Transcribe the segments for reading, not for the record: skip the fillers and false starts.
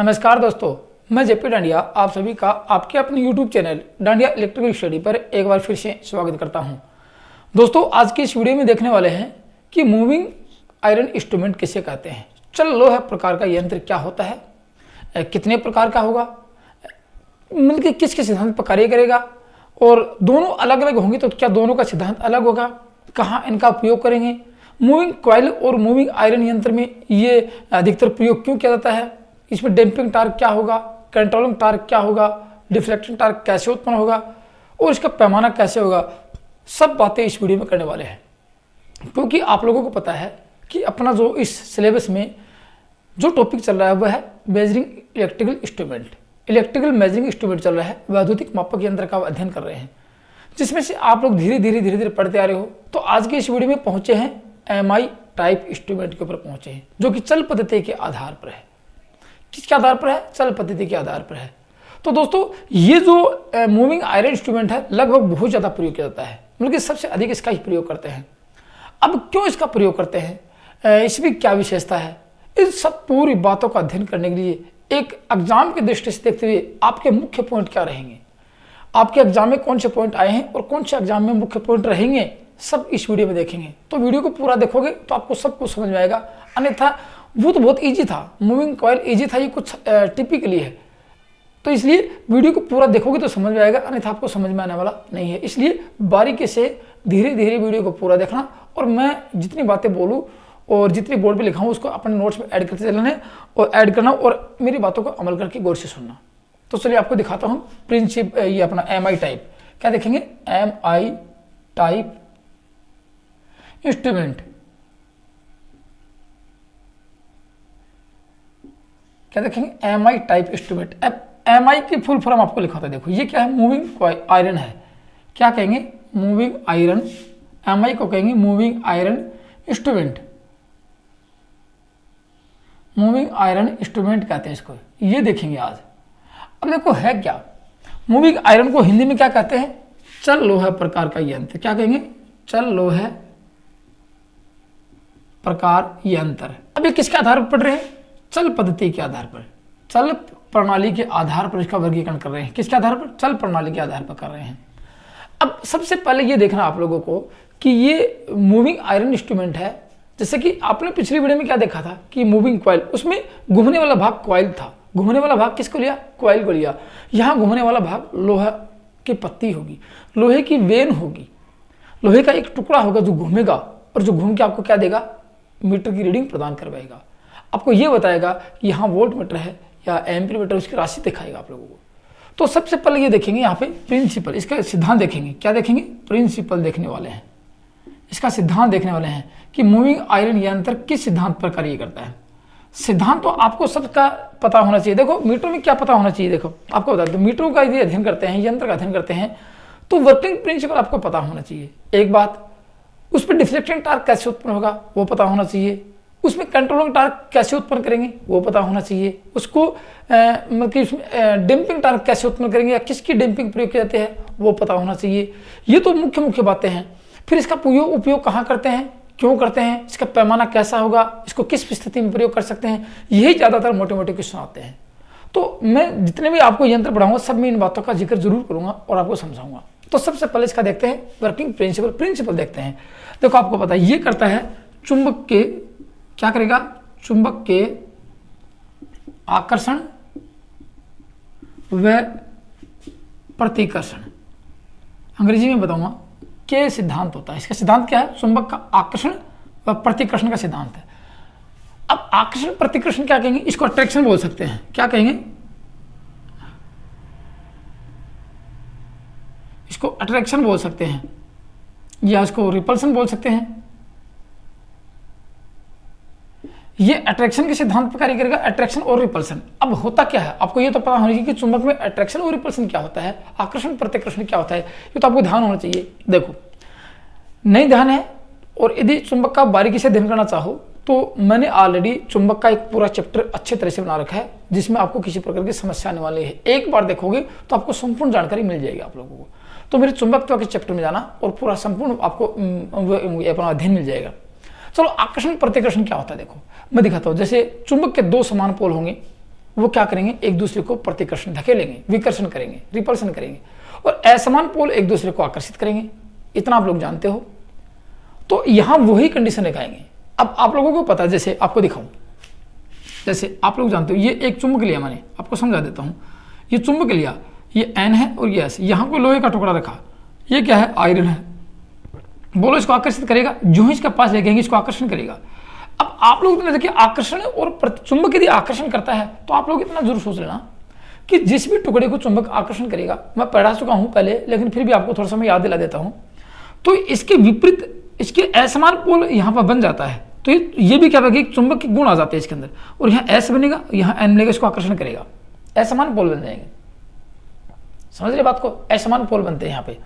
नमस्कार दोस्तों, मैं जेपी डांडिया आप सभी का आपके अपने YouTube channel dandiya electrical study पर एक बार फिर से स्वागत करता हूं। दोस्तों, आज की इस वीडियो में देखने वाले हैं कि मूविंग आयरन इंस्ट्रूमेंट किसे कहते हैं, चल लोहा प्रकार का यंत्र क्या होता है, कितने प्रकार का होगा, मतलब कि किस सिद्धांत पर कार्य करेगा, और दोनों अलग अलग होंगे तो क्या दोनों का सिद्धांत अलग होगा, कहाँ इनका उपयोग करेंगे, मूविंग कॉइल और मूविंग आयरन यंत्र में ये अधिकतर प्रयोग क्यों किया जाता है, इसमें डैम्पिंग टार्क क्या होगा, कंट्रोलिंग टार्क क्या होगा, डिफ्लेक्शन टार्क कैसे उत्पन्न होगा और इसका पैमाना कैसे होगा, सब बातें इस वीडियो में करने वाले हैं। क्योंकि आप लोगों को पता है कि अपना जो इस सिलेबस में जो टॉपिक चल रहा है वह है measuring electrical instrument, electrical measuring instrument चल रहा है, वैद्युतिक मापक यंत्र का अध्ययन कर रहे हैं, जिसमें से आप लोग धीरे धीरे पढ़ते आ रहे हो। तो आज के इस वीडियो में पहुंचे हैं MI टाइप इंस्ट्रूमेंट के ऊपर पहुंचे हैं, जो कि चल पद्धति के आधार पर है। किसके आधार पर है? चल पद्धति के आधार पर है। तो दोस्तों, ये जो मूविंग आयरन इंस्ट्रूमेंट है लगभग बहुत ज़्यादा प्रयोग किया जाता है, मतलब कि सबसे अधिक इसका ही प्रयोग करते हैं। अब क्यों इसका प्रयोग करते हैं, इसमें क्या विशेषता है, इन सब पूरी बातों का अध्ययन करने के लिए एक एग्जाम की दृष्टि से देखते हुए आपके मुख्य पॉइंट क्या रहेंगे, आपके एग्जाम में कौन से पॉइंट आए हैं और कौन से एग्जाम में मुख्य पॉइंट रहेंगे, सब इस वीडियो में देखेंगे। तो वीडियो को पूरा देखोगे तो आपको सब कुछ समझ में आएगा, अन्यथा वो तो बहुत इजी था, मूविंग कॉइल इजी था, ये कुछ टिपिकली है। तो इसलिए वीडियो को पूरा देखोगे तो समझ में आएगा, अन्यथा आपको समझ में आने वाला नहीं है। इसलिए बारीकी से धीरे धीरे वीडियो को पूरा देखना, और मैं जितनी बातें बोलूँ और जितनी बोर्ड पे लिखा हूँ उसको अपने नोट्स में ऐड करते चलना है और ऐड करना और मेरी बातों को अमल करके गौर से सुनना। तो चलिए आपको दिखाता हूँ प्रिंसिप, ये अपना MI टाइप। क्या देखेंगे? MI type instrument. क्या देखेंगे? MI type instrument. अब MI की फुल फॉर्म आपको लिखा था, देखो ये क्या है, मूविंग आयरन है। क्या कहेंगे? Moving iron. MI को कहेंगे moving iron instrument, moving iron instrument कहते हैं इसको, ये देखेंगे आज। अब देखो है क्या, मूविंग आयरन को हिंदी में क्या कहते हैं? चल लोहा प्रकार का यंत्र। क्या कहेंगे? चल लोहा प्रकार यंत्र। अब ये किसके आधार पर पढ़ रहे हैं? चल पद्धति के आधार पर, चल प्रणाली के आधार पर इसका वर्गीकरण कर रहे हैं। किसके आधार पर? चल प्रणाली के आधार पर कर रहे हैं। अब सबसे पहले ये देखना आप लोगों को कि ये मूविंग आयरन इंस्ट्रूमेंट है। जैसे कि आपने पिछली वीडियो में क्या देखा था कि मूविंग कॉइल, उसमें घूमने वाला भाग कॉइल था, घूमने वाला भाग किसको लिया? कॉइल को लिया। यहाँ घूमने वाला भाग लोहा की पत्ती होगी, लोहे की वेन होगी, लोहे का एक टुकड़ा होगा जो घूमेगा, और जो घूम के आपको क्या देगा? मीटर की रीडिंग प्रदान करवाएगा, आपको ये बताएगा कि यहाँ वोल्ट मीटर है या एम्पीयर मीटर, उसकी राशि दिखाएगा आप लोगों को। तो सबसे पहले ये देखेंगे यहाँ पे प्रिंसिपल, इसका सिद्धांत देखेंगे। क्या देखेंगे? प्रिंसिपल देखने वाले हैं, इसका सिद्धांत देखने वाले हैं कि मूविंग आयरन यंत्र किस सिद्धांत पर कार्य करता है। सिद्धांत तो आपको सबका पता होना चाहिए। देखो मीटर में क्या पता होना चाहिए, देखो आपको बता दो, मीटरों का यदि अध्ययन करते हैं, यंत्र का अध्ययन करते हैं, तो वर्किंग प्रिंसिपल आपको पता होना चाहिए। एक बात, उस पर डिफ्लेक्शन टार्क कैसे उत्पन्न होगा वो पता होना चाहिए, उसमें कंट्रोलिंग टार्क कैसे उत्पन्न करेंगे वो पता होना चाहिए, उसको मतलब कि उसमें डैम्पिंग टार्क कैसे उत्पन्न करेंगे या किसकी डैम्पिंग प्रयोग किए जाते हैं वो पता होना चाहिए। ये तो मुख्य बातें हैं। फिर इसका उपयोग कहाँ करते हैं, क्यों करते हैं, इसका पैमाना कैसा होगा, इसको किस स्थिति में प्रयोग कर सकते हैं, यही ज़्यादातर मोटे क्वेश्चन आते हैं। तो मैं जितने भी आपको यंत्र पढ़ाऊंगा सब में इन बातों का जिक्र जरूर करूंगा और आपको समझाऊंगा। तो सबसे पहले इसका देखते हैं वर्किंग प्रिंसिपल देखते हैं। देखो आपको पता है ये करता है चुंबक के, क्या करेगा? चुंबक के आकर्षण व प्रतिकर्षण, अंग्रेजी में बताऊंगा के सिद्धांत होता है। इसका सिद्धांत क्या है? चुंबक का आकर्षण व प्रतिकर्षण का सिद्धांत है। अब आकर्षण प्रतिकर्षण क्या कहेंगे? इसको अट्रैक्शन बोल सकते हैं। क्या कहेंगे? इसको अट्रैक्शन बोल सकते हैं या इसको रिपल्सन बोल सकते हैं। ये अट्रैक्शन के सिद्धांत पर कार्य करेगा, अट्रैक्शन और रिपल्सन। अब होता क्या है आपको ये तो पता होना चाहिए कि चुंबक में अट्रैक्शन और रिपल्सन क्या होता है, आकर्षण प्रतिकर्षण क्या होता है, ये तो आपको ध्यान होना चाहिए। देखो नहीं ध्यान है, और यदि चुंबक का बारीकी से अध्ययन करना चाहो तो मैंने ऑलरेडी चुंबक का एक पूरा चैप्टर अच्छे तरह से बना रखा है, जिसमें आपको किसी प्रकार की समस्या आने वाली है। एक बार देखोगे तो आपको संपूर्ण जानकारी मिल जाएगी आप लोगों को। तो मेरे चुंबकत्व के चैप्टर में जाना और पूरा संपूर्ण आपको अपना अध्ययन मिल जाएगा। चलो आकर्षण प्रतिकर्षण क्या होता है देखो मैं दिखाता हूँ। जैसे चुंबक के दो समान पोल होंगे, वो क्या करेंगे, एक दूसरे को प्रतिकर्षण धकेलेंगे, विकर्षण करेंगे, रिपल्सन करेंगे, और असमान पोल एक दूसरे को आकर्षित करेंगे। इतना आप लोग जानते हो। तो यहां वही कंडीशन लगाएंगे। अब आप लोगों को पता है, जैसे आपको दिखाऊं, जैसे आप लोग जानते हो, ये एक चुंबक लिया, मैंने आपको समझा देता हूं। ये चुंबक लिया, ये एन है और ये एस, यहां कोई लोहे का टुकड़ा रखा, ये क्या है, आयरन है। बोलो इसको आकर्षित करेगा, जो ही इसके पास लेके इसको आकर्षण करेगा। अब आप लोग देखिए, आकर्षण और चुंबक यदि आकर्षण करता है तो आप लोग इतना जरूर सोच लेना कि जिस भी टुकड़े को चुंबक आकर्षण करेगा, मैं पढ़ा चुका हूं पहले, लेकिन फिर भी आपको थोड़ा सा मैं याद दिला देता हूं, तो इसके विपरीत, इसके असमान पोल यहां पर बन जाता है। तो ये भी क्या बनेगा, चुंबक के गुण आ जाते हैं इसके अंदर, और यहाँ एस बनेगा, यहाँ एन बनेगा, इसको आकर्षण करेगा, असमान पोल बन जाएंगे। समझ रहे बात को, असमान पोल बनते हैं यहाँ पे,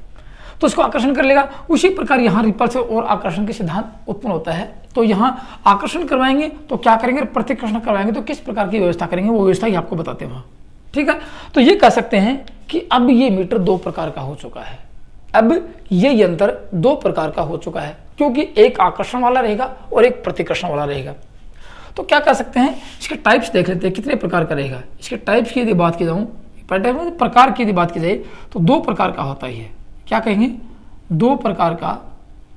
तो इसको आकर्षण कर लेगा। उसी प्रकार यहाँ रिपल्सन और आकर्षण के सिद्धांत उत्पन्न होता है। तो यहाँ आकर्षण करवाएंगे तो क्या करेंगे, प्रतिकर्षण करवाएंगे तो किस प्रकार की व्यवस्था करेंगे, वो व्यवस्था ही आपको बताते हैं। ठीक है, तो ये कह सकते हैं कि अब ये मीटर दो प्रकार का हो चुका है। अब ये यंत्र दो प्रकार का हो चुका है, क्योंकि एक आकर्षण वाला रहेगा और एक प्रतिकर्षण वाला रहेगा। तो क्या कह सकते हैं, इसके टाइप्स देख लेते हैं कितने प्रकार का रहेगा। इसके टाइप्स की यदि बात की जाऊँ, प्रकार की यदि बात की जाए तो दो प्रकार का होता ही है। क्या कहेंगे, दो प्रकार का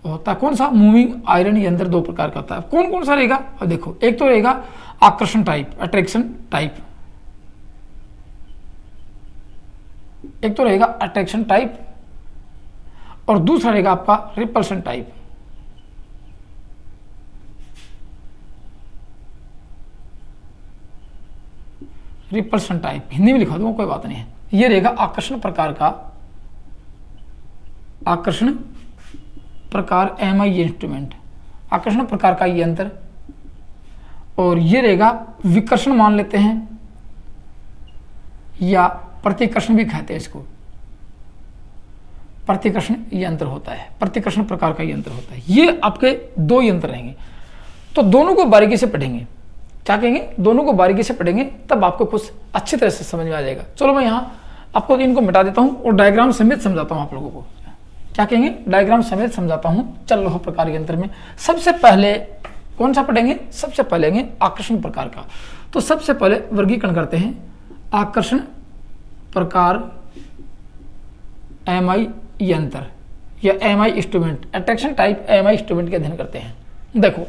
होता है। कौन सा, मूविंग आयरन यंत्र दो प्रकार का होता है। कौन कौन सा रहेगा, और देखो, एक तो रहेगा आकर्षण टाइप, अट्रैक्शन टाइप, एक तो रहेगा अट्रैक्शन टाइप, और दूसरा रहेगा आपका repulsion type. Repulsion type Hindi में लिखा दूंगा, कोई बात नहीं है। ये रहेगा आकर्षण प्रकार का, आकर्षण प्रकार एमआई इंस्ट्रूमेंट, आकर्षण प्रकार का यंत्र। और ये रहेगा विकर्षण मान लेते हैं, या प्रतिकर्षण भी कहते हैं इसको, प्रतिकर्षण यंत्र होता है, प्रतिकर्षण प्रकार का यंत्र होता है। ये आपके दो यंत्र रहेंगे। तो दोनों को बारीकी से पढ़ेंगे। क्या कहेंगे, दोनों को बारीकी से पढ़ेंगे, तब आपको कुछ अच्छी तरह से समझ में आ जाएगा। चलो मैं यहाँ आपको इनको मिटा देता हूँ और डायग्राम समेत समझाता हूँ आप लोगों को। क्या कहेंगे, डायग्राम समेत समझाता हूँ। चल रहा प्रकार यंत्र में सबसे पहले कौन सा पढ़ेंगे, सबसे पहले आकर्षण प्रकार का। तो सबसे पहले वर्गीकरण करते हैं, आकर्षण प्रकार एमआई यंत्र या MI instrument, attraction type MI instrument के अध्ययन करते हैं। देखो,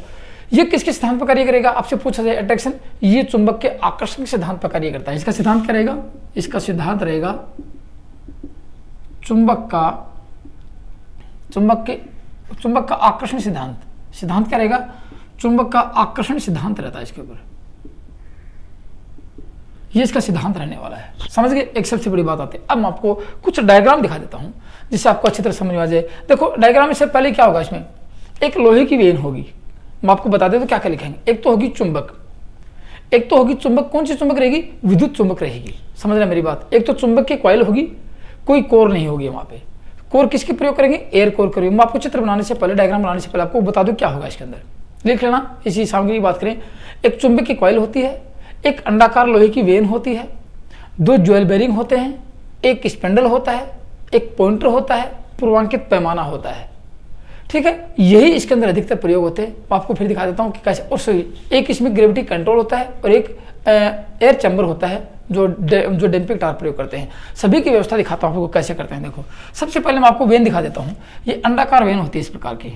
ये किसके सिद्धांत पर कार्य करेगा, आपसे पूछा जाए अट्रैक्शन, ये चुंबक के आकर्षण के सिद्धांत पर कार्य करता है। इसका सिद्धांत क्या रहेगा, इसका सिद्धांत रहेगा चुंबक का आकर्षण सिद्धांत। सिद्धांत क्या रहेगा, चुंबक का आकर्षण सिद्धांत रहता है इसके ऊपर, ये इसका सिद्धांत रहने वाला है। समझ गए, एक सबसे बड़ी बात आती है। अब मैं आपको कुछ डायग्राम दिखा देता हूं जिससे आपको अच्छी तरह समझ में आ जाए। देखो, डायग्राम से पहले क्या होगा, इसमें एक लोहे की वेन होगी। मैं आपको बता दें तो क्या क्या लिखेंगे, एक तो होगी चुंबक, एक तो होगी चुंबक, कौन सी चुंबक रहेगी, विद्युत चुंबक रहेगी। समझ रहे मेरी बात, एक तो चुंबक की कॉइल होगी, कोई कोर नहीं होगी वहां पे। कोर किसके प्रयोग करेंगे, एयर कोर करेंगे। मैं आपको चित्र बनाने से पहले, डायग्राम बनाने से पहले आपको बता दूं क्या होगा इसके अंदर, लिख लेना। इसी सामग्री की बात करें, एक चुंबक की कॉइल होती है, एक अंडाकार लोहे की वेन होती है, दो ज्वेल बेरिंग होते हैं, एक स्पेंडल होता है, एक पॉइंटर होता है, पूर्वांकित पैमाना होता है। ठीक है, यही इसके अंदर अधिकतर प्रयोग होते हैं। आपको फिर दिखा देता हूँ कि कैसे। और सही, एक इसमें ग्रेविटी कंट्रोल होता है और एक एयर चैम्बर होता है जो डैम्पिंग टावर प्रयोग करते हैं। सभी की व्यवस्था दिखाता हूँ आपको कैसे करते हैं। देखो, सबसे पहले मैं आपको वेन दिखा देता हूँ। ये अंडाकार वेन होती है इस प्रकार की,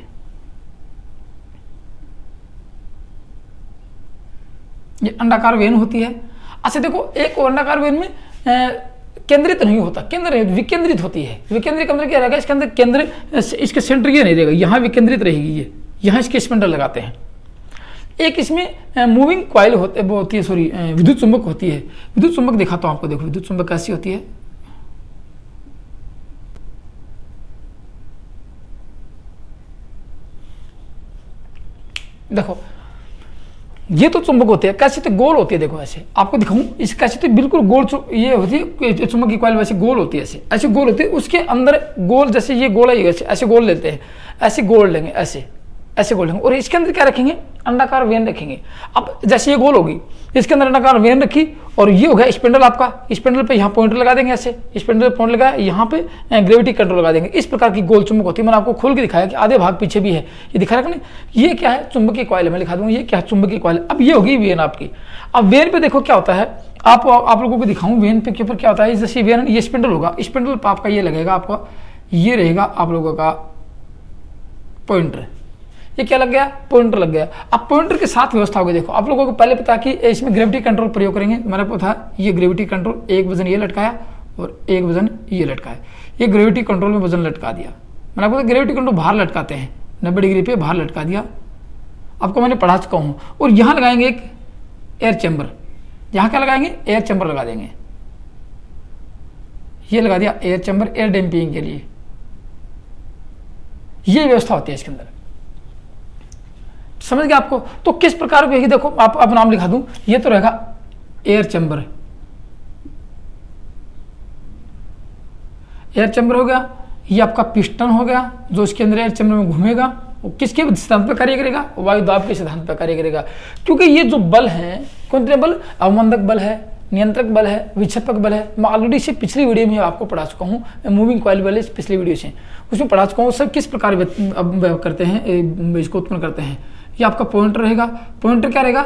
ये अंडाकार वेन होती है। अच्छा देखो, एक अंडाकार वेन में केंद्रित नहीं होता, विकेंद्रित होती है। विकेंद्रित अंदर क्या रहेगा, इसके अंदर केंद्र, इसके सेंटर ये नहीं रहेगा, यहाँ विकेंद्रित रहेगी ये, यहाँ इसके स्पेंडल लगाते हैं। एक इसमें मूविंग कॉइल होती है, सॉरी विद्युत चुंबक होती है। विद्युत चुंबक दिखाता हूँ आपको, देखो विद्युत चुंबक कैसी होती है। देखो, ये तो चुंबक होते हैं, कैसे तो गोल होती है। देखो ऐसे आपको दिखाऊं, इस कैसे तो बिल्कुल गोल ये होती है चुंबक की कॉइल, वैसे गोल होती है, ऐसे गोल होती है। उसके अंदर गोल, जैसे ये गोल है, ऐसे गोल लेते हैं, ऐसे गोल लेंगे ऐसे, ऐसे गोल रखेंगे। और इसके अंदर क्या रखेंगे, अंडाकार वेन रखेंगे। अब जैसे ये गोल होगी, इसके अंदर अंडाकार वेन रखी, और ये हो गया स्पिंडल आपका। स्पिंडल पे यहाँ पॉइंटर लगा देंगे, ऐसे स्पिंडल पे पॉइंट लगाया, यहाँ पे ग्रेविटी कंट्रोल लगा देंगे। इस प्रकार की गोल चुंबक होती है। मैंने आपको खोल के दिखाया कि आधे भाग पीछे भी है, ये दिखा रखा नहीं। ये क्या है, चुंबकीय कॉइल है। मैं लिखा दूंगा ये क्या है, चुंबकीय कॉइल। अब ये होगी वेन आपकी। अब वेन पे देखो क्या होता है, आप लोगों को दिखाऊं वेन पे के ऊपर क्या होता है। जैसे वेन, ये स्पिंडल होगा, स्पिंडल पे आपका ये लगेगा, आपका ये रहेगा आप लोगों का पॉइंटर। ये क्या लग गया, पॉइंटर लग गया। अब पॉइंटर के साथ व्यवस्था होगी। देखो आप लोगों को पहले पता कि इसमें ग्रेविटी कंट्रोल प्रयोग करेंगे। मैंने पता ये ग्रेविटी कंट्रोल, एक वजन ये लटकाया और एक वजन ये लटकाया। ये ग्रेविटी कंट्रोल में वजन लटका दिया। मैंने आपको ग्रेविटी कंट्रोल बाहर लटकाते हैं, 90 डिग्री पे बाहर लटका दिया, आपको मैंने पढ़ा चुका हूँ। और यहाँ लगाएंगे एक एयर चैम्बर। यहाँ क्या लगाएंगे, एयर चैम्बर लगा देंगे। ये लगा दिया एयर चैम्बर, एयर डैम्पिंग के लिए। ये व्यवस्था होती है इसके अंदर, समझ गया आपको। तो किस प्रकार की, देखो आप अब नाम लिखा दूं, ये तो रहेगा एयर चैम्बर। एयर चैम्बर हो गया। ये आपका पिस्टन हो गया, जो इसके अंदर एयर चैम्बर में घूमेगा। वो किसके सिद्धांत पर कार्य करेगा, वायु दाब के सिद्धांत पर कार्य करेगा। क्योंकि ये जो बल है, कौन से बल, अवमंदक बल है, नियंत्रक बल है, विक्षेपक बल है। मैं ऑलरेडी इसे पिछली वीडियो में आपको पढ़ा चुका हूँ, मूविंग कॉइल वाले पिछली वीडियो से उसमें पढ़ा चुका हूँ। सब किस प्रकार करते हैं, इसको उत्पन्न करते हैं। ये आपका पॉइंटर रहेगा। पॉइंटर क्या रहेगा,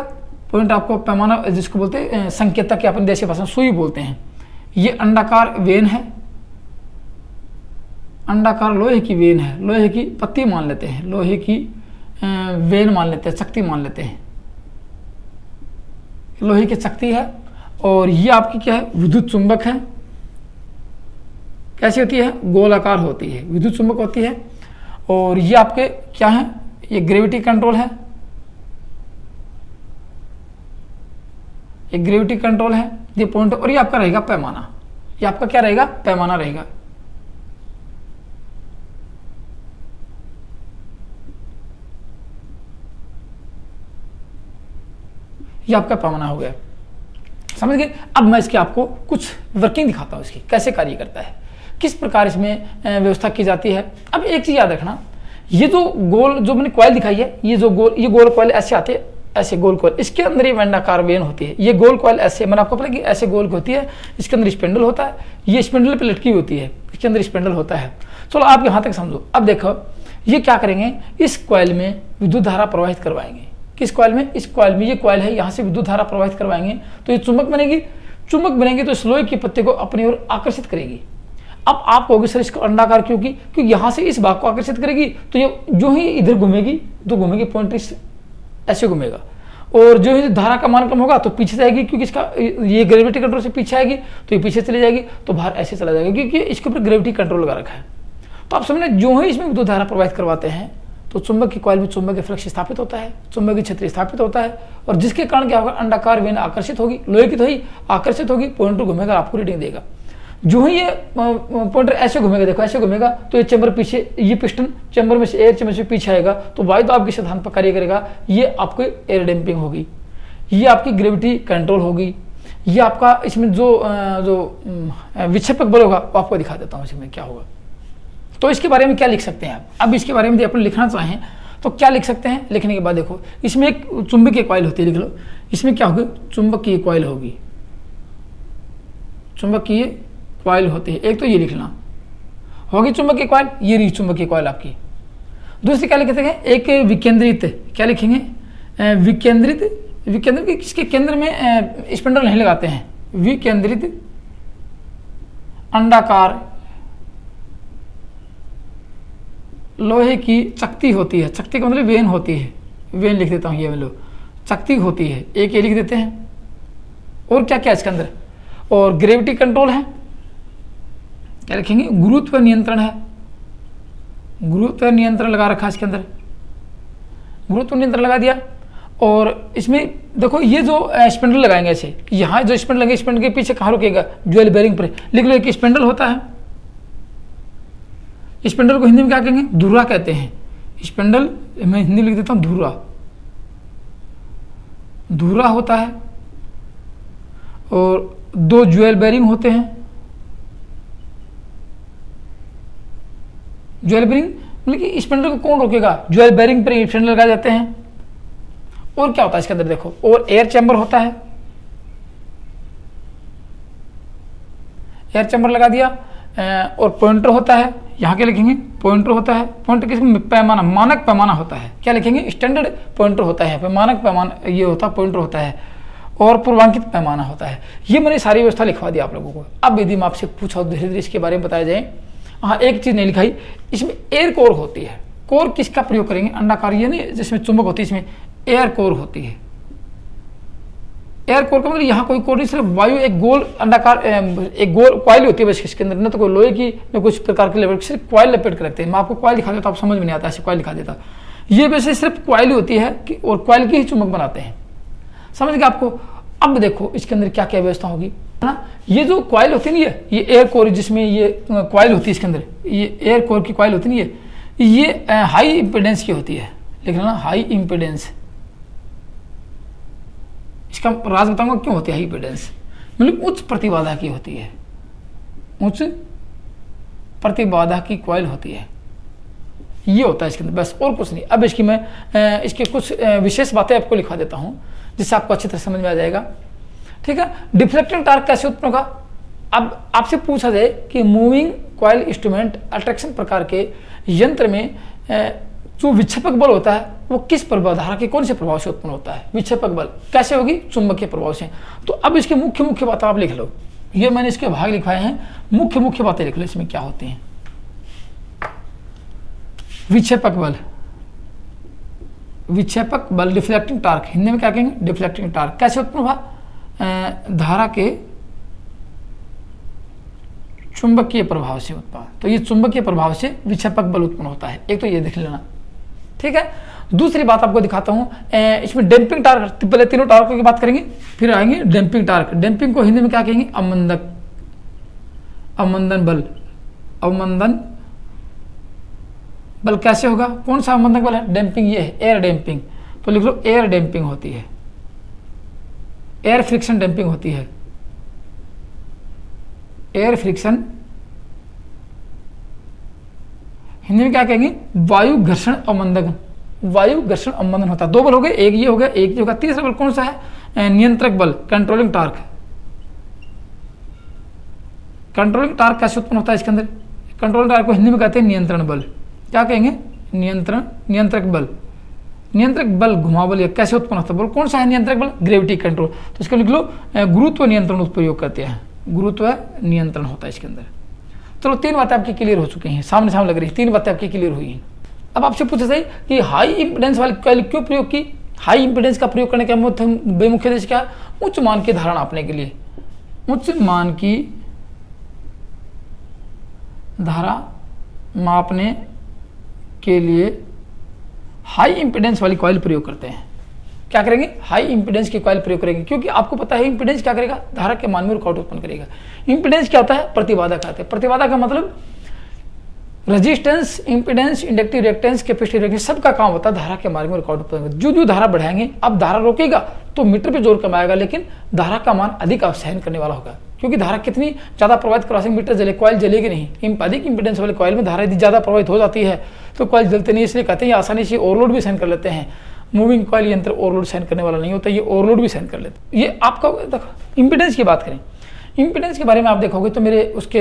पॉइंटर आपको पैमाना, जिसको बोलते हैं संकेतक, या अपनी देशी भाषा में सुई बोलते हैं। ये अंडाकार वेन है, अंडाकार लोहे की वेन है, लोहे की पत्ती मान लेते हैं, लोहे की वेन मान लेते हैं, शक्ति मान लेते हैं, लोहे की शक्ति है। और ये आपकी क्या है, विद्युत चुंबक है। कैसी होती है, गोलाकार होती है, विद्युत चुंबक होती है। और ये आपके क्या है, ये ग्रेविटी कंट्रोल है, ये ग्रेविटी कंट्रोल है, ये पॉइंट। और ये आपका रहेगा पैमाना। ये आपका क्या रहेगा, पैमाना रहेगा। ये आपका पैमाना हो गया, समझ गए। अब मैं इसके आपको कुछ वर्किंग दिखाता हूँ, इसकी कैसे कार्य करता है, किस प्रकार इसमें व्यवस्था की जाती है। अब एक चीज याद रखना, ये जो गोल, जो मैंने कॉइल दिखाई है, ये जो गोल, ये गोल कॉइल ऐसे आते हैं, ऐसे गोल कॉइल, इसके अंदर ये अंडाकार वेन होती है। ये गोल कॉइल ऐसे, मैंने आपको पता कि ऐसे गोल होती है, इसके अंदर स्पिंडल होता है, ये स्पिंडल पे लटकी होती है, इसके अंदर स्पिंडल होता है। चलो आप यहाँ तक समझो। अब देखो ये क्या करेंगे, इस कॉइल में विद्युत धारा प्रवाहित करवाएंगे। किस कॉइल में, इस कॉइल में, ये कॉइल है, यहाँ से विद्युत धारा प्रवाहित करवाएंगे तो ये चुंबक बनेगी। चुंबक बनेंगे तो इस लोहे की पत्ती को अपनी ओर आकर्षित करेगी। अब आप कहोगे सर इसका अंडाकार क्योंकि, क्योंकि यहाँ से इस भाग को आकर्षित करेगी तो ये जो ही इधर घूमेगी तो घूमेगी, पॉइंट ऐसे घूमेगा। और जो ही धारा का मान कम होगा तो पीछे जाएगी, क्योंकि इसका ये ग्रेविटी कंट्रोल से पीछे आएगी तो ये पीछे चली जाएगी, तो बाहर ऐसे चला जाएगा, क्योंकि इसके ऊपर ग्रेविटी कंट्रोल लगा रखा है। तो आप समझे, जो ही इसमें विद्युत धारा प्रवाहित करवाते हैं तो चुंबक की कॉइल में चुंबकीय फ्लक्स स्थापित होता है, चुंबकीय क्षेत्र स्थापित होता है। और जिसके कारण क्या होगा, अंडाकार वेन आकर्षित होगी, लोहे की तो ही आकर्षित होगी, पॉइंटर घूमेगा, आपको रीडिंग देगा। जो ही ये पॉइंटर ऐसे घूमेगा, देखो ऐसे घूमेगा तो ये चैम्बर पीछे, ये पिस्टन चैम्बर में से, एयर चैम्बर से पीछे आएगा तो वायु दाब के सिद्धांत पर कार्य करेगा। ये आपको एयर डैम्पिंग होगी, ये आपकी ग्रेविटी कंट्रोल होगी, ये आपका इसमें जो विक्षेपक बल होगा वो आपको दिखा देता हूँ इसमें क्या होगा। तो इसके बारे में क्या लिख सकते हैं आप, अब इसके बारे में यदि अपन लिखना चाहें तो क्या लिख सकते हैं। लिखने के बाद देखो, इसमें एक चुंबकीय कॉइल होती है, लिख लो। इसमें क्या होगी, चुंबकीय कॉइल होगी, चुंबकीय कॉइल होती है। एक तो ये लिखना होगी चुंबकीय कॉइल, ये रही चुंबकीय कॉइल आपकी। दूसरी क्या लिखते हैं, एक विकेंद्रित, क्या लिखेंगे, विकेंद्रित। विकेंद्रित किसके केंद्र में स्पिंडल नहीं लगाते हैं, विकेंद्रित अंडाकार लोहे की चक्ति होती है। चक्ति का मतलब वेन होती है, वेन लिख देता हूँ, ये लो चक्ति होती है, एक ये लिख देते हैं। और क्या क्या इसके अंदर, और ग्रेविटी कंट्रोल है, क्या लिखेंगे, गुरुत्व नियंत्रण है, गुरुत्व नियंत्रण लगा रखा है इसके अंदर, गुरुत्व नियंत्रण लगा दिया। और इसमें देखो ये जो स्पिंडल लगाएंगे ऐसे, यहाँ जो स्पिंडल लगेंगे, स्पिंडल के पीछे कहाँ रुकेगा, ज्वेल बेरिंग पर। लिख लो एक स्पिंडल होता है, स्पिंडल को हिंदी में क्या कहेंगे, धुरा कहते हैं। स्पिंडल मैं हिंदी लिख देता हूँ, धुरा, धुरा होता है। और दो ज्वेल बेरिंग होते हैं। ज्वेल बेरिंग मतलब कि स्पिंडल को कौन रोकेगा? ज्वेल बेरिंग पर स्पिंडल लगाए जाते हैं। और क्या होता है इसके अंदर देखो, और एयर चैम्बर होता है, एयर चैम्बर लगा दिया, और पॉइंटर होता है, यहाँ क्या लिखेंगे? पॉइंटर होता है। पॉइंटर किसमें? पैमाना, मानक पैमाना होता है। क्या लिखेंगे? स्टैंडर्ड पॉइंटर होता है, यहाँ पे मानक पैमाना ये होता है, पॉइंटर होता है, और पूर्वांकित पैमाना होता है। ये मैंने सारी व्यवस्था लिखवा दी आप लोगों को। अब यदि मैं आपसे पूछा धीरे धीरे इसके बारे में बताया जाए, हाँ एक चीज़ नहीं लिखाई, इसमें एयर कोर होती है। कोर किसका प्रयोग करेंगे? अंडाकार, ये नहीं जिसमें चुंबक होती है, इसमें एयर कोर होती है। एयर कोर का मतलब यहाँ कोई कोर नहीं, सिर्फ वायु, एक गोल अंडाकार एक गोल कॉइल होती है बस इसके अंदर, न तो कोई लोहे की न कुछ प्रकार की लपेट, सिर्फ कॉइल लपेट के रखते हैं। मैं आपको कॉइल दिखा देता, आप समझ में नहीं आता, ऐसे कॉइल दिखा देता। ये वैसे सिर्फ कॉइल होती है कि, और कॉइल की ही चुंबक बनाते हैं, समझ गए आपको? अब देखो इसके अंदर क्या क्या व्यवस्था होगी ना। ये जो कॉइल होती नहीं है, ये एयर कोर, जिसमें ये कॉइल होती है इसके अंदर, ये एयर कोर की कॉइल होती नहीं है, ये हाई इम्पिडेंस की होती है। लिखना ना, हाई इम्पिडेंस। इसका राज बताऊंगा क्यों होती है हाई इम्पिडेंस, मतलब उच्च प्रतिबाधा की होती है, उच्च प्रतिबाधा की कॉइल होती है, ये होता है इसके अंदर, बस और कुछ नहीं। अब इसकी मैं इसके कुछ विशेष बातें आपको लिखवा देता हूं, जिससे आपको अच्छी तरह समझ में आ जाएगा, ठीक है? डिफ्लेक्टिंग टार्क कैसे उत्पन्न होगा? अब आपसे पूछा जाए कि मूविंग कॉइल इंस्ट्रूमेंट अट्रैक्शन प्रकार के यंत्र में जो विक्षेपक बल होता है वो किस प्रभावधारा के कौन से प्रभाव से उत्पन्न होता है? विक्षेपक बल कैसे होगी? चुंबकीय प्रभाव से। तो अब इसके मुख्य मुख्य बातें आप लिख लो, ये मैंने इसके भाग लिखवाए हैं, मुख्य मुख्य बातें लिख लो इसमें क्या होती हैं। विक्षेपक बल, विक्षेपक बल, डिफ्लेक्टिंग टार्क, हिंदी में क्या कहेंगे? डिफ्लेक्टिंग टार्क कैसे उत्पन्न हुआ? धारा के चुंबकीय प्रभाव से उत्पन्न। तो ये चुंबकीय प्रभाव से विक्षेपक बल उत्पन्न होता है, एक तो ये देख लेना, ठीक है? दूसरी बात आपको दिखाता हूं, इसमें डैम्पिंग टार्क, पहले तीनों टार्कों की बात करेंगे, फिर आएंगे डैम्पिंग टार्क। डैम्पिंग को हिंदी में क्या कहेंगे? अवमंदक, अवमंदन बल। अवमंदन बल कैसे होगा? कौन सा अवमंदक बल है? डैम्पिंग, ये है एयर डैम्पिंग, तो लिख लो एयर डैम्पिंग होती है, एयर फ्रिक्शन डैम्पिंग होती है, एयर फ्रिक्शन। हिंदी में क्या कहेंगे? वायु घर्षण अवमंदन, वायु घर्षण अवमंदन होता है। दो बल हो गए, एक ये हो गया, एक ये होगा। तीसरा बल कौन सा है? नियंत्रक बल, कंट्रोलिंग टार्क। कंट्रोलिंग टार्क कैसे उत्पन्न होता है इसके अंदर? कंट्रोलिंग टार्क को हिंदी में कहते हैं नियंत्रण बल। क्या कहेंगे? नियंत्रण, नियंत्रक बल। नियंत्रक बल, घुमाव बल, कैसे उत्पन्न होता है? बल कौन सा है नियंत्रक बल? Gravity control. तो इसको लिख लो गुरुत्व नियंत्रण प्रयोग करते हैं, गुरुत्व नियंत्रण होता है इसके अंदर। चलो तीन बातें आपकी क्लियर हो चुकी हैं, सामने सामने लग रही है, तीन बातें आपकी क्लियर हुई हैं। अब आपसे पूछा जाए कि हाई इंपिडेंस वाली कॉइल क्यों प्रयोग की? हाई इंपिडेंस का प्रयोग करने का बेमुख्य उद्देश्य क्या? उच्च मान की धारा नापने के लिए, उच्च मान की धारा मापने के लिए हाई इंपिडेंस वाली कॉइल प्रयोग करते हैं। क्या करेंगे? हाई इंपिडेंस की कॉइल प्रयोग करेंगे, क्योंकि आपको पता है इंपिडेंस क्या करेगा? धारा के मान में रुकावट उत्पन्न करेगा। इंपिडेंस क्या होता है? प्रतिबाधा कहते हैं। प्रतिबाधा का मतलब resistance, impedance, inductive reactance, capacitive reactance, सबका काम होता है धारा के मार्ग में रुकावट उत्पन्न करेगा। जो जो धारा बढ़ाएंगे, अब धारा रोकेगा तो मीटर पे जोर कम आएगा, लेकिन धारा का मान अधिक सहन करने वाला होगा, क्योंकि धारा कितनी ज्यादा प्रभावित क्रॉसिंग मीटर जले, कॉइल जलेगी नहीं। अधिक इंपिडेंस वाले कॉइल में धारा यदि ज्यादा प्रभावित हो जाती है तो कॉइल जलते नहीं, इसलिए कहते हैं आसानी से ओवरलोड भी सहन कर लेते हैं। मूविंग कॉइल यंत्र ओवरलोड सहन करने वाला नहीं होता, ये ओवरलोड भी सहन कर लेते। ये आपका देखो इंपिडेंस की बात करें, इंपिडेंस के बारे में आप देखोगे तो मेरे उसके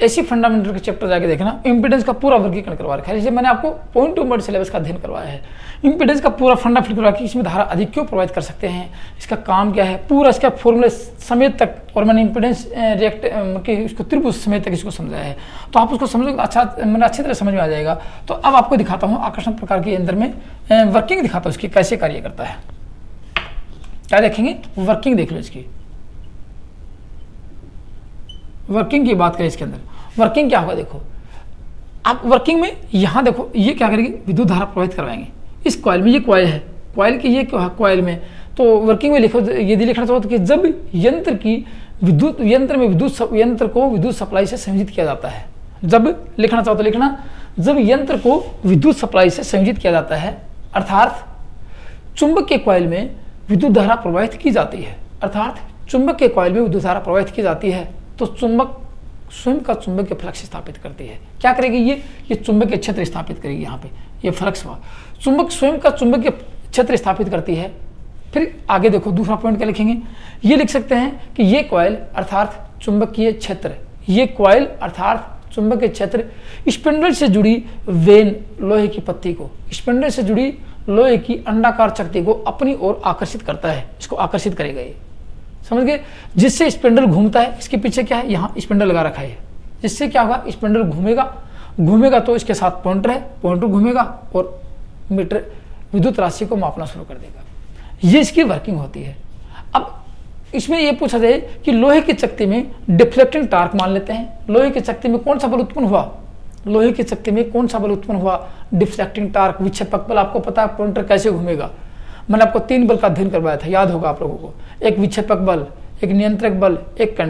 एसी फंडामेंटल के चैप्टर जाके देखना, इंपिडेंस का पूरा वर्गीकरण करवा रखा है। जैसे मैंने आपको पॉइंट टू पॉइंट सिलेबस का अध्ययन करवाया है, इंपिडेंस का पूरा फंडा फिट करवा कि इसमें धारा अधिक क्यों प्रभावित कर सकते हैं, इसका काम क्या है, पूरा इसका फॉर्मूले समेत तक, और मैंने इंपिडेंस रिएक्ट के इसको त्रिभुज समेत तक इसको समझाया है। तो आप उसको समझोगे अच्छा, मैंने अच्छी तरह समझ में आ जाएगा। तो अब आपको दिखाता हूँ आकर्षण प्रकार के यंत्र में वर्किंग दिखाता हूँ इसकी कैसे कार्य करता है। क्या देखेंगे? वर्किंग देख लो इसकी। वर्किंग की बात करें इसके अंदर, वर्किंग क्या होगा? देखो आप वर्किंग में यहाँ देखो, ये क्या करेंगे? विद्युत धारा प्रवाहित करवाएंगे इस कॉइल में। ये कॉइल है, कॉइल की ये कॉइल में, तो वर्किंग में लिखो, यदि लिखना चाहो तो कि जब यंत्र में यंत्र को विद्युत सप्लाई से संयोजित किया जाता है, जब लिखना चाहो तो लिखना, जब यंत्र को विद्युत सप्लाई से संयोजित किया जाता है, अर्थात चुंबक के कॉइल में विद्युत धारा प्रवाहित की जाती है, अर्थात चुंबक के कॉइल में विद्युत धारा प्रवाहित की जाती है, तो चुंबक स्वयं का चुंबकीय फ्लक्स स्थापित करती है। क्या करेगी ये चुंबकीय क्षेत्र स्थापित करेगी। यहाँ पे ये फ्लक्स हुआ, चुंबक स्वयं का चुंबकीय क्षेत्र स्थापित करती है। फिर आगे देखो दूसरा पॉइंट क्या लिखेंगे, ये लिख सकते हैं कि ये कॉइल अर्थात चुंबकीय क्षेत्र, ये कॉइल अर्थात चुंबकीय क्षेत्र स्पिंडल से जुड़ी वेन लोहे की पत्ती को, स्पिंडल से जुड़ी लोहे की अंडाकार चकती को अपनी ओर आकर्षित करता है, इसको आकर्षित करेगा ये, समझ गए। जिससे स्पिंडल घूमता है, इसके पीछे क्या है, यहाँ स्पिंडल लगा रखा है, जिससे क्या होगा, स्पिंडल घूमेगा तो इसके साथ पॉइंटर है, पॉइंटर घूमेगा और मीटर विद्युत राशि को मापना शुरू कर देगा। ये इसकी वर्किंग होती है। अब इसमें यह पूछा जाए कि लोहे की चकती में डिफ्लेक्टिंग टार्क मान लेते हैं, लोहे की चकती में कौन सा बल उत्पन्न हुआ, लोहे की चकती में कौन सा बल उत्पन्न हुआ, डिफ्लेक्टिंग टार्क, विक्षेपक बल। आपको पता है पॉइंटर कैसे घूमेगा, मैंने आपको 3 बल का अध्ययन करवाया था, याद होगा आप लोगों को, एक विक्षेपक बल, एक नियंत्रक बल, एक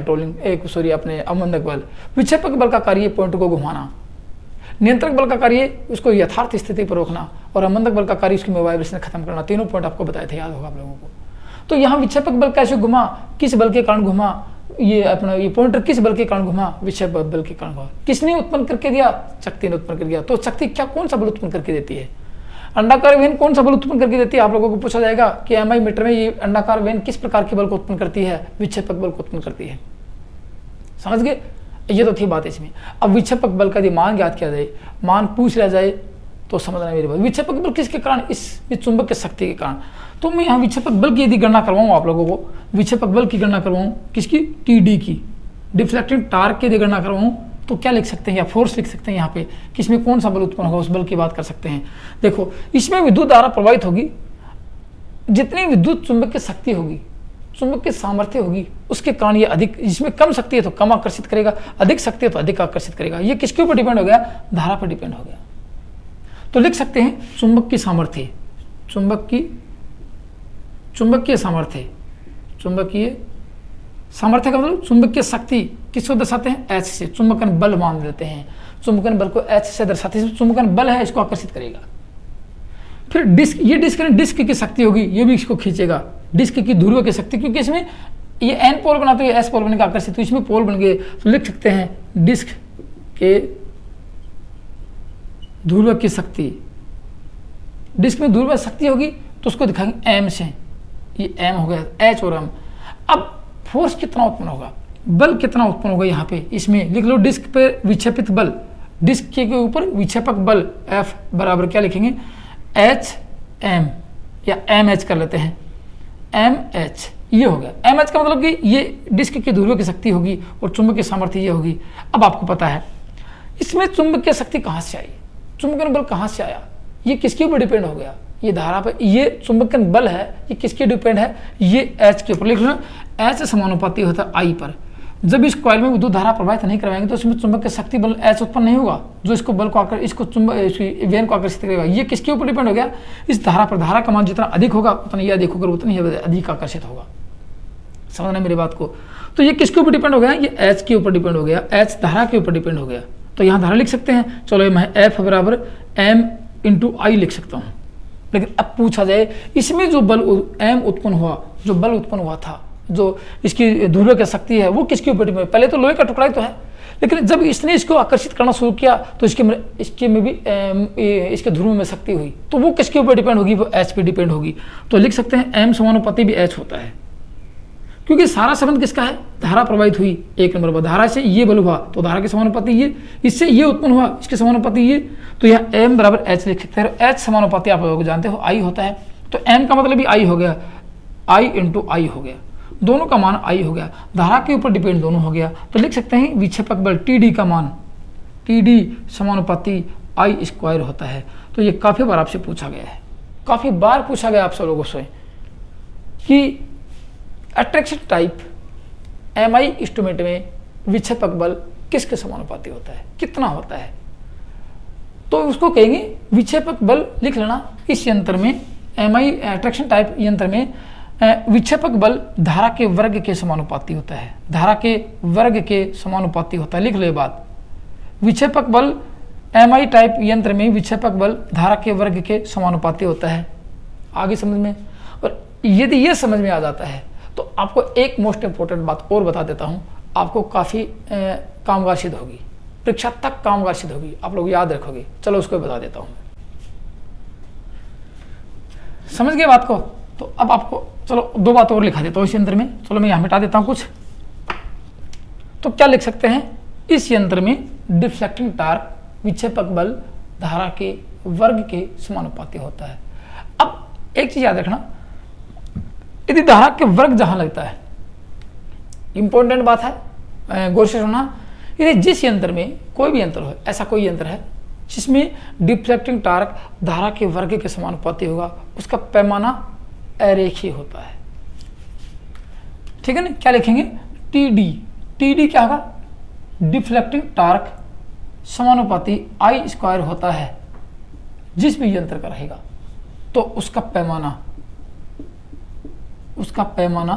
अपने अवमंदक बल। विक्षेपक बल का कार्य पॉइंटर को घुमाना, नियंत्रक बल का कार्य उसको यथार्थ स्थिति पर रोकना, और अवमंदक बल का कार्य उसकी वाइब्रेशन खत्म करना। तीनों पॉइंट आपको बताए थे, याद होगा आप लोगों को। तो यहाँ विक्षेपक बल कैसे घुमा, किस बल के कारण घुमा, ये पॉइंटर किस बल के कारण घुमा, विक्षेपक बल के कारण घुमा। किसने उत्पन्न करके दिया, शक्ति ने उत्पन्न कर दिया। तो शक्ति क्या कौन सा बल उत्पन्न करके देती है, अंडाकार वेन कौन सा बल उत्पन्न करके देती है। आप लोगों को पूछा जाएगा कि एमआई मीटर में ये अंडाकार वेन किस प्रकार के बल को उत्पन्न करती है, विक्षेपक बल को उत्पन्न करती है, समझ गए। ये तो थी बात इसमें। अब विक्षेपक बल का यदि मान ज्ञात किया जाए, मान पूछ लिया जाए तो समझना मेरी बात। विक्षेपक बल किसके कारण, इस चुंबक की शक्ति के कारण। तो मैं यहाँ विक्षेपक बल की यदि गणना करवाऊँ आप लोगों को, विक्षेपक बल की गणना करवाऊँ किसकी, टीडी की, डिफ्लेक्टिंग टार्क की यदि गणना करवाऊँ तो क्या लिख सकते हैं, या फोर्स लिख सकते हैं यहाँ पे कि इसमें कौन सा बल उत्पन्न होगा, उस बल की बात कर सकते हैं। देखो इसमें विद्युत धारा प्रवाहित होगी, जितनी विद्युत चुंबक की शक्ति होगी, चुंबक की सामर्थ्य होगी, उसके कारण ये अधिक, इसमें कम शक्ति है तो कम आकर्षित करेगा, अधिक शक्ति है तो अधिक आकर्षित करेगा। ये किसके ऊपर डिपेंड हो गया, धारा पर डिपेंड हो गया। तो लिख सकते हैं चुंबक की सामर्थ्य, चुंबकीय सामर्थ्य का मतलब चुंबकीय शक्ति किसको दर्शाते हैं, एच से, चुंबकन बल मान देते हैं, चुंबकन बल को एच से दर्शाते हैं, चुंबकन बल है इसको आकर्षित करेगा। फिर डिस्क, ये डिस्क की शक्ति होगी, ये भी इसको खींचेगा, डिस्क की ध्रुव की शक्ति, क्योंकि इसमें ये एन पोल बना तो ये एस पोल बनेगा आकर्षित, तो इसमें पोल बन गए, तो लिख सकते हैं डिस्क के ध्रुव की शक्ति, डिस्क में ध्रुव शक्ति होगी तो उसको दिखाएंगे एम से, ये एम हो गया, एच और एम। अब फोर्स कितना उत्पन्न होगा, बल कितना उत्पन्न होगा, यहाँ पे इसमें लिख लो डिस्क पे विक्षेपित बल, डिस्क के ऊपर विक्षेपक बल F बराबर क्या लिखेंगे, एच एम, या एम एच कर लेते हैं, एम एच, ये हो गया। एम एच का मतलब कि ये डिस्क की ध्रुव की शक्ति होगी और चुंबक की सामर्थ्य ये होगी। अब आपको पता है इसमें चुंबक की शक्ति कहाँ से आई, चुंबकन बल कहाँ से आया, ये किसके ऊपर डिपेंड हो गया, ये धारा पर, ये चुंबकन बल है, ये किसके डिपेंड है, ये एच के ऊपर। लिख लो एच समानुपाती होता है आई पर। जब इस कॉइल में विद्युत धारा प्रवाहित नहीं करवाएंगे तो इसमें चुंबक की शक्ति बल एच उत्पन्न नहीं होगा, जो इसको बल को इसको वेन को आकर्षित करेगा। ये किसके ऊपर डिपेंड हो गया, इस धारा पर। धारा का मान जितना अधिक होगा उतना ये अधिक होगा, उतना ही अधिक आकर्षित होगा, समझना मेरी बात को। तो ये किसके ऊपर डिपेंड हो गया, ये एच के ऊपर डिपेंड हो गया, एच धारा के ऊपर डिपेंड हो गया। तो यहाँ धारा लिख सकते हैं, चलो मैं एफ बराबर एम इंटू आई लिख सकता हूँ। लेकिन अब पूछा जाए इसमें जो बल एम उत्पन्न हुआ, जो बल उत्पन्न हुआ था, जो इसकी ध्रुव की शक्ति है, वो किसके ऊपर डिपेंड, पहले तो लोहे का टुकड़ा ही तो है, लेकिन जब इसने इसको आकर्षित करना शुरू किया तो इसके में भी इसके ध्रुव में शक्ति हुई, तो वो किसके ऊपर डिपेंड होगी, वो एच पे डिपेंड होगी। तो लिख सकते हैं एम समानुपाती भी एच होता है, क्योंकि सारा संबंध किसका है, धारा प्रवाहित हुई, एक नंबर पर धारा से ये बल हुआ तो धारा के समानुपाती ये, इससे ये उत्पन्न हुआ इसके समानुपाती ये, तो यहाँ एम बराबर एच लिख सकते हैं। एच समानुपाती आप लोग जानते हो आई होता है, तो एम का मतलब भी आई हो गया, आई इंटू आई हो गया, दोनों का मान आई हो गया, धारा के ऊपर डिपेंड दोनों हो गया। तो लिख सकते हैं विक्षेपक बल टी डी का मान टी डी समानुपाती आई स्क्वायर होता है। तो ये काफ़ी बार आपसे पूछा गया है, काफ़ी बार पूछा गया आप सब लोगों से कि अट्रैक्शन टाइप एम आई इंस्ट्रूमेंट में विक्षेपक बल किसके समानुपाती होता है, कितना होता है। तो उसको कहेंगे विक्षेपक बल, लिख लेना इस यंत्र में, एम आई अट्रैक्शन टाइप यंत्र में विक्षेपक बल धारा के वर्ग के समानुपाती होता है, धारा के वर्ग के समानुपाती होता है। लिख लो ये बात, विक्षेपक बल एम आई टाइप यंत्र में विक्षेपक बल धारा के वर्ग के समानुपाती होता है। आगे समझ में, और यदि ये समझ में आ जाता है तो आपको एक मोस्ट इंपॉर्टेंट बात और बता देता हूँ। आपको काफ़ी कामगार सिद्ध होगी, परीक्षा तक कामगार सिद्ध होगी, आप लोग याद रखोगे। चलो उसको बता देता हूँ, समझ गए बात को। तो अब आपको चलो 2 बात और लिखा देता हूँ इस यंत्र में। चलो मैं यहाँ मिटा देता हूँ कुछ। तो क्या लिख सकते हैं, इस यंत्र में डिफ्लेक्टिंग टार्क विक्षेपक बल धारा के वर्ग के समानुपाती होता है। अब एक चीज याद रखना, यदि धारा के वर्ग जहां लगता है, इंपॉर्टेंट बात है, गौर से सुनना, यदि जिस यंत्र में कोई भी यंत्र हो, ऐसा कोई यंत्र है जिसमें डिफ्लेक्टिंग टार्क धारा के वर्ग के समानुपाती होगा, उसका पैमाना अरेखीय होता है। ठीक है ना, क्या लिखेंगे, टीडी। टीडी क्या होगा, डिफ्लेक्टिंग टार्क समानुपाती आई स्क्वायर होता है जिस भी यंत्र का रहेगा, तो उसका पैमाना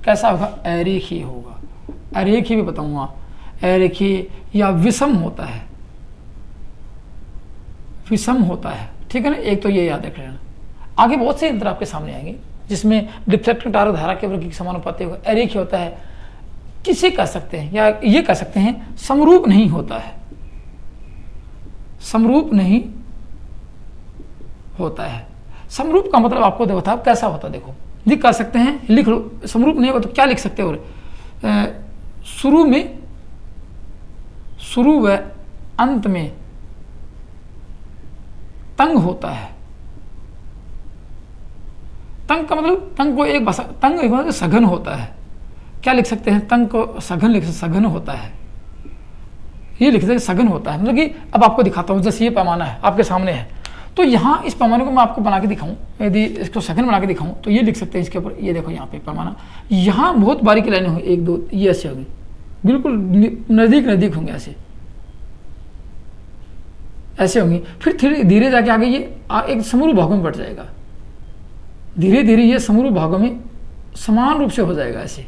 कैसा होगा, अरेखीय होगा। अरेखीय भी बताऊंगा, अरेखीय या विषम होता है, विषम होता है। ठीक है ना, एक तो ये याद रख लेना। आगे बहुत से यंत्र आपके सामने आएंगे जिसमें डिफ्लेक्टिंग टार्क धारा के वर्ग के समानुपाती होगा, अरेखीय होता है। किसे कह सकते हैं, या ये कह सकते हैं समरूप नहीं होता है, समरूप नहीं होता है। समरूप का मतलब आपको देखो कैसा होता है, देखो ये कह सकते हैं, लिख लो। समरूप नहीं होगा तो क्या लिख सकते हो, शुरू व अंत में तंग होता है। तंग का मतलब, तंग को एक भाषा, तंग एक मतलब सघन होता है। क्या लिख सकते हैं, तंग को सघन लिख सकते, सघन होता है, ये लिख सकते सघन होता है। मतलब कि अब आपको दिखाता हूँ, जैसे ये पैमाना है आपके सामने है, तो यहाँ इस पैमाने को मैं आपको बना के दिखाऊं, यदि इसको सघन बना के दिखाऊं तो ये लिख सकते हैं इसके ऊपर। ये देखो यहाँ पे पैमाना, यहाँ बहुत बारीकी लाइनें होंगी, 1 2 ये ऐसे होंगी, बिल्कुल नजदीक होंगे, ऐसे होंगी। फिर धीरे धीरे जाके आगे ये एक समरूप भागों में बढ़ जाएगा, धीरे धीरे ये समरूप भागों में समान रूप से हो जाएगा ऐसे।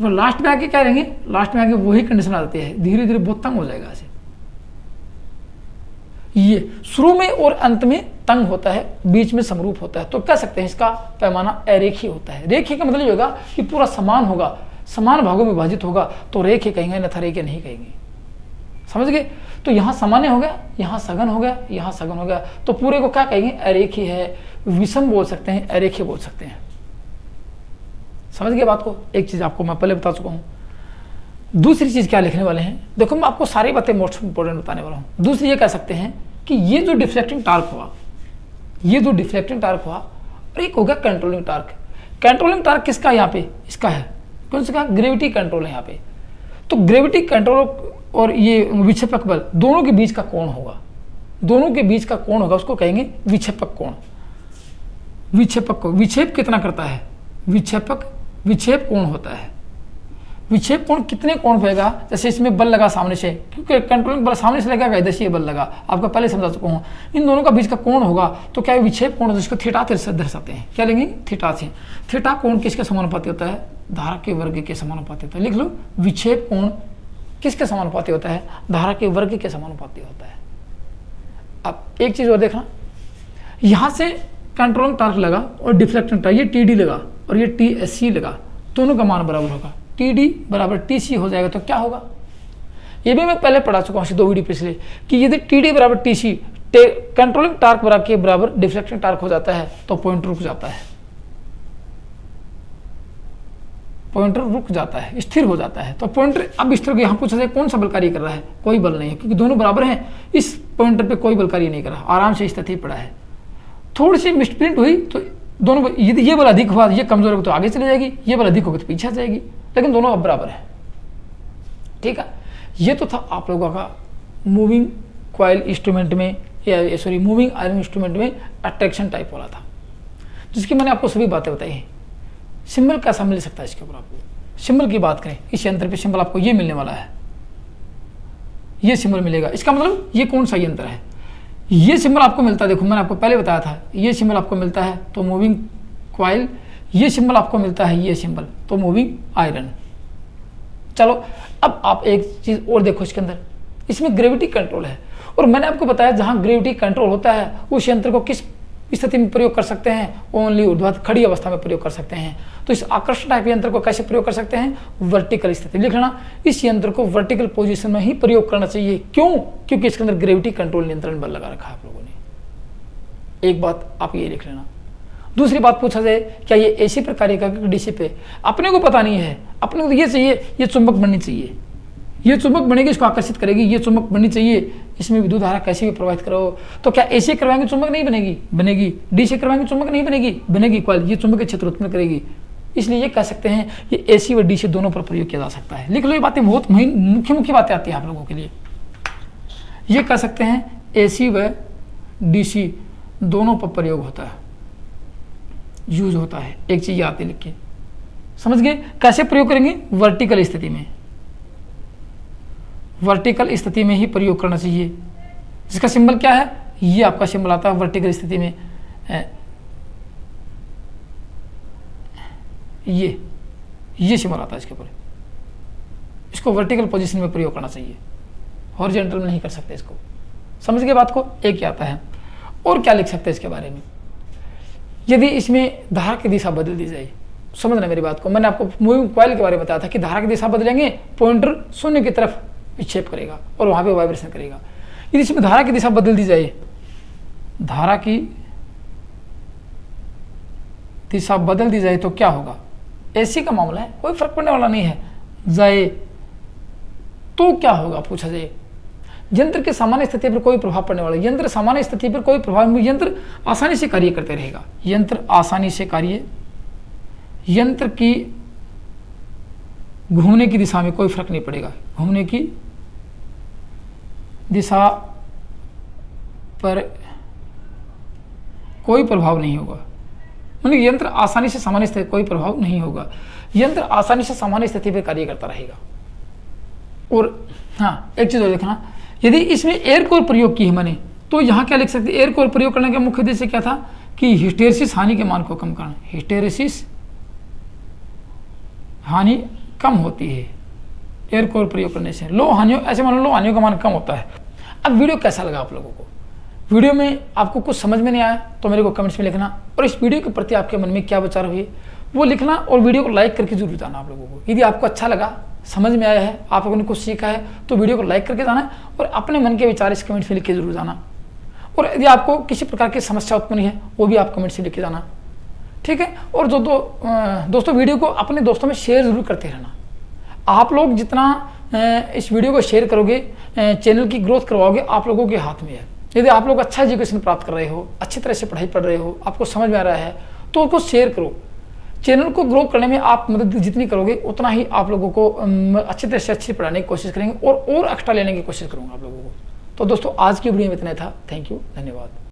और लास्ट में आके क्या रहेंगे, लास्ट में आके वही कंडीशन आ जाती है, धीरे धीरे बहुत तंग हो जाएगा ऐसे। ये शुरू में और अंत में तंग होता है, बीच में समरूप होता है, तो कह सकते हैं इसका पैमाना अरेखीय होता है। रेखीय का मतलब ये होगा कि पूरा समान होगा, समान भागों में विभाजित होगा, तो रेखीय कहेंगे, अन्यथा रेखीय नहीं कहेंगे। समझ गए। तो यहाँ सामान्य हो गया, यहाँ सघन हो गया, यहाँ सघन हो गया, तो पूरे को क्या कहेंगे, अरेखीय है, विषम बोल सकते हैं, अरेखीय बोल सकते हैं। समझ गए बात को। एक चीज आपको मैं पहले बता चुका हूँ। दूसरी चीज क्या लिखने वाले हैं, देखो मैं आपको सारी बातें मोस्ट इंपोर्टेंट बताने वाला हूँ। दूसरी ये कह सकते हैं कि ये जो डिफ्लेक्टिंग टार्क हुआ, ये जो डिफ्लेक्टिंग टार्क हुआ, और एक हो गया कंट्रोलिंग टार्क। कंट्रोलिंग टार्क किसका, यहाँ पे इसका है, कौन सा, ग्रेविटी कंट्रोल है यहाँ पे। तो ग्रेविटी कंट्रोल और ये विक्षेपक बल, दोनों के बीच का कोण होगा, दोनों के बीच का कोण होगा, उसको कहेंगे विक्षेपक कोण। विक्षेपक को विक्षेप कितना करता है, विक्षेप कोण होता है। विक्षेप कोण कितने कोण होगा, जैसे इसमें बल लगा सामने से, क्योंकि कंट्रोलिंग बल सामने से लगेगा, इधर से ये बल लगा, आपको पहले समझा चुका हूँ। इन दोनों का बीच का कोण होगा, तो क्या विक्षेप कोण, जिसको थीटा से दर्शाते हैं, क्या लेंगे, थीटा से। थीटा कोण किसके समानुपाती होता है, धारा के वर्ग के समानुपाती होता है। लिख लो, विक्षेप कोण किसके समानुपाती होता है, धारा के वर्ग के समानुपाती होता है। अब एक चीज और देखना, यहां से कंट्रोलिंग टार्क लगा और डिफ्लेक्टिंग टार्क, ये टीडी लगा और ये टीसी लगा, दोनों का मान बराबर होगा, टीडी बराबर टीसी हो जाएगा। तो क्या होगा, ये भी मैं पहले पढ़ा चुका हूँ 2 वीडियो पिछले, कि यदि टीडी बराबर टीसी, कंट्रोलिंग टार्क बराबर के बराबर डिफ्लेक्टिंग टार्क हो जाता है, तो पॉइंटर रुक जाता है, पॉइंटर रुक जाता है, स्थिर हो जाता है। तो पॉइंटर, अब इस तरह के यहाँ पूछा जाए कौन सा बल कार्य कर रहा है, कोई बल नहीं है, क्योंकि दोनों बराबर हैं, इस पॉइंटर पे कोई बल कार्य नहीं कर रहा, आराम से स्थिति पड़ा है। थोड़ी सी मिसप्रिंट हुई तो दोनों, यदि ये बल अधिक हुआ, ये कमजोर होगा तो आगे चली जाएगी, ये बल अधिक होगा तो पीछे जाएगी, लेकिन दोनों अब बराबर है। ठीक है, ये तो था आप लोगों का मूविंग कॉइल इंस्ट्रूमेंट में, या सॉरी मूविंग आयरन इंस्ट्रूमेंट में अट्रैक्शन टाइप वाला था, जिसकी मैंने आपको सभी बातें बताई हैं। सिंबल कैसा मिल सकता है इसके ऊपर, आपको सिंबल की बात करें, इस यंत्र पे सिंबल आपको ये मिलने वाला है, ये सिंबल मिलेगा। इसका मतलब ये कौन सा यंत्र है, ये सिंबल आपको मिलता है, देखो मैंने आपको पहले बताया था, ये सिंबल आपको मिलता है तो मूविंग कॉइल, ये सिंबल आपको मिलता है, ये सिंबल तो मूविंग आयरन। चलो अब आप एक चीज और देखो इसके अंदर, इसमें ग्रेविटी कंट्रोल है, और मैंने आपको बताया जहां ग्रेविटी कंट्रोल होता है उस यंत्र को किस स्थिति में प्रयोग कर सकते हैं, ओनली ऊर्ध्वाधर खड़ी अवस्था में प्रयोग कर सकते हैं। तो इस आकर्षण टाइप यंत्र को कैसे प्रयोग कर सकते हैं? वर्टिकल स्थिति। लिख लेना, इस यंत्र को वर्टिकल पोजीशन में ही प्रयोग करना चाहिए। क्यों? क्योंकि इसके अंदर ग्रेविटी कंट्रोल नियंत्रण बल लगा रखा है आप लोगों ने। एक बात आप ये लिख लेना। दूसरी बात पूछा जाए, क्या ये एसी पर कार्य करेगा डीसी पे? अपने को पता नहीं है, अपने को तो ये चाहिए, ये चुंबक बननी चाहिए, ये चुंबक बनेगी, इसको आकर्षित करेगी, ये चुंबक बननी चाहिए, इसमें विद्युत धारा कैसे भी प्रवाहित करो। तो क्या एसी करवाएंगे चुंबक नहीं बनेगी? बनेगी। डीसी करवाएंगे चुंबक नहीं बनेगी? बनेगी। कॉइल ये चुंबकीय क्षेत्र उत्पन्न करेगी। इसलिए ये कह सकते हैं ये एसी व डीसी दोनों पर प्रयोग किया जा सकता है। लिख लो, ये बातें बहुत मुख्य बातें आती है आप लोगों के लिए। ये कह सकते हैं एसी व डीसी दोनों पर प्रयोग होता है, यूज होता है। एक चीज आती लिख के, समझ गए? कैसे प्रयोग करेंगे? वर्टिकल स्थिति में, वर्टिकल स्थिति में ही प्रयोग करना चाहिए। जिसका सिंबल क्या है? ये आपका सिंबल आता है वर्टिकल स्थिति में। ये सिंबल आता है इसके ऊपर। इसको वर्टिकल पोजीशन में प्रयोग करना चाहिए, हॉरिजॉन्टल में नहीं कर सकते इसको। समझ गए बात को? एक ही आता है। और क्या लिख सकते हैं इसके बारे में? यदि इसमें धारा की दिशा बदल दी जाए, समझना मेरी बात को। मैंने आपको मूविंग कॉइल के बारे में बताया था कि धारा की दिशा बदलेंगे, पॉइंटर शून्य की तरफ विक्षेप करेगा और वहां पे वाइब्रेशन करेगा। यदि इसमें धारा की दिशा बदल दी जाए, धारा की दिशा बदल दी जाए तो क्या होगा? एसी का मामला है, कोई फर्क पड़ने वाला नहीं है। जाए तो क्या होगा पूछा जाए? यंत्र की सामान्य स्थिति पर कोई प्रभाव पड़ने वाला, यंत्र सामान्य स्थिति पर कोई प्रभाव, यंत्र आसानी से कार्य करते रहेगा। यंत्र आसानी से कार्य, यंत्र की घूमने की दिशा में कोई फर्क नहीं पड़ेगा, घूमने की दिशा पर कोई प्रभाव नहीं होगा। मतलब यंत्र आसानी से सामान्य स्थिति कोई प्रभाव नहीं होगा, यंत्र आसानी से सामान्य स्थिति पर कार्य करता रहेगा। और हाँ, एक चीज और देखना, यदि इसमें एयर कोर प्रयोग की है मैंने, तो यहाँ क्या लिख सकते? एयर कोर प्रयोग करने का मुख्य उद्देश्य क्या था? कि हिस्टेरिसिस हानि के मान को कम करना। हिस्टेरिसिस हानि कम होती है एयर कोर प्रयोग करने से। लो हानियों, ऐसे मान लो हानियों का मान कम होता है। अब वीडियो कैसा लगा आप लोगों को? वीडियो में आपको कुछ समझ में नहीं आया तो मेरे को कमेंट्स में लिखना, और इस वीडियो के प्रति आपके मन में क्या विचार हुए वो लिखना, और वीडियो को लाइक करके जरूर बताना आप लोगों को। यदि आपको अच्छा लगा, समझ में आया है, आप लोगों ने कुछ सीखा है, तो वीडियो को लाइक करके जाना और अपने मन के विचार इस कमेंट्स में लिख के जरूर जाना। और यदि आपको किसी प्रकार की समस्या उत्पन्न है वो भी आप कमेंट से लिख के जाना, ठीक है? और दोस्तों वीडियो को अपने दोस्तों में शेयर जरूर करते रहना। आप लोग जितना इस वीडियो को शेयर करोगे, चैनल की ग्रोथ करवाओगे, आप लोगों के हाथ में है। यदि आप लोग अच्छा एजुकेशन प्राप्त कर रहे हो, अच्छी तरह से पढ़ाई पढ़ रहे हो, आपको समझ में आ रहा है, तो उसको शेयर करो। चैनल को ग्रो करने में आप मदद जितनी करोगे उतना ही आप लोगों को अच्छी तरह से अच्छी पढ़ाने की कोशिश करेंगे और एक्स्ट्रा लेने की कोशिश करूँगा आप लोगों को। तो दोस्तों आज की वीडियो में इतना था। थैंक यू, धन्यवाद।